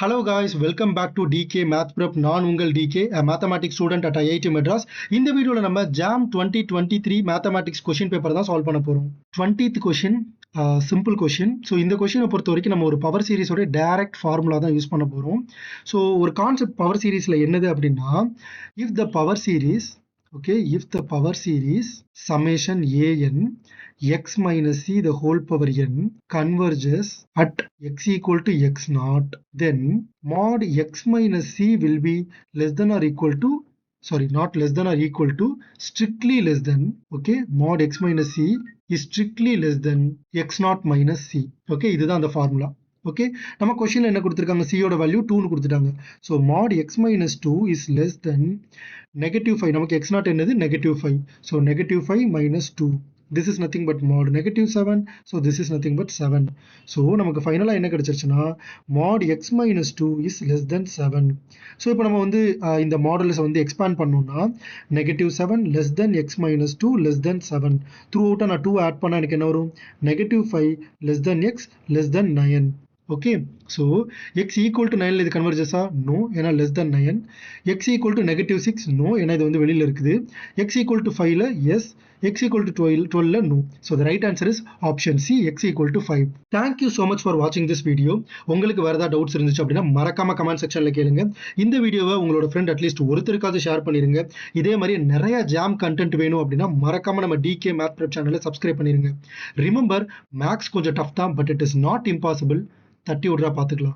Hello guys, welcome back to DK Math Prep. நான் உங்கள் DK, a mathematics student at IIT Madras. இந்த வீடியோல நம்ம JAM 2023 mathematics question paper தான் solve பண்ண போறோம். 20th question, simple question. So இந்த கொஷினை பொறுத்த வரைக்கும் நம்ம ஒரு பவர் சீரிஸோட டைரக்ட் ஃபார்முலா தான் யூஸ் பண்ண போறோம். ஸோ ஒரு கான்செப்ட் பவர் சீரிஸ்ல என்னது அப்படின்னா, if the power series summation an x minus c the whole power n converges at x equal to x naught, then mod x minus c will be less than or equal to, not less than or equal to, strictly less than, mod x minus c is strictly less than x naught minus c. இதுதான் அந்த formula. நம்ம கொஸ்டின்ல என்ன கொடுத்திருக்காங்க, c யோட value 2 னு கொடுத்துட்டாங்க. So mod x minus 2 is less than -5. நமக்கு x naught என்னது -5. So -5 minus 2. This is nothing but mod -7. So this is nothing but 7. So நமக்கு ஃபைனலா என்ன கிடைச்சிருச்சுன்னா mod x minus 2 is less than 7. So இப்போ நம்ம வந்து இந்த மாடல்ஸ் வந்து எக்ஸ்பேண்ட் பண்ணோம்னா -7 less than x minus 2 less than 7. Through அவுட்டா நான் 2 ஆட் பண்ணா எனக்கு என்ன வரும், -5 less than x less than 9. so x equal to 9 இது கன்வர்ஜஸா, நோ, ஏன்னா less than 9. x equal to -6, no, ஏன்னா இது வந்து வெளியில இருக்குது. x equal to 5 yes, x equal to 12 no. So the right answer is option C, x equal to 5. Thank you so much for watching this video. உங்களுக்கு வேற ஏதாவது doubts இருந்துச்சு அப்படின்னா மறக்காம கமெண்ட் செக்ஷன்ல கேளுங்க. இந்த வீடியோவை உங்களோட ஃப்ரெண்ட் அட்லீஸ்ட் ஒருத்தருக்காவது ஷேர் பண்ணிருங்க. இதே மாதிரி நிறைய ஜாம் கண்டென்ட் வேணும் அப்படின்னா மறக்காம நம்ம DK Math Prep சேனலை சப்ஸ்கிரைப் பண்ணிருங்க. ரிமெம்பர், மேக்ஸ் கொஞ்சம் டஃப் தான், but it is not impossible. தட்டி விடுறா பார்த்துக்கலாம்.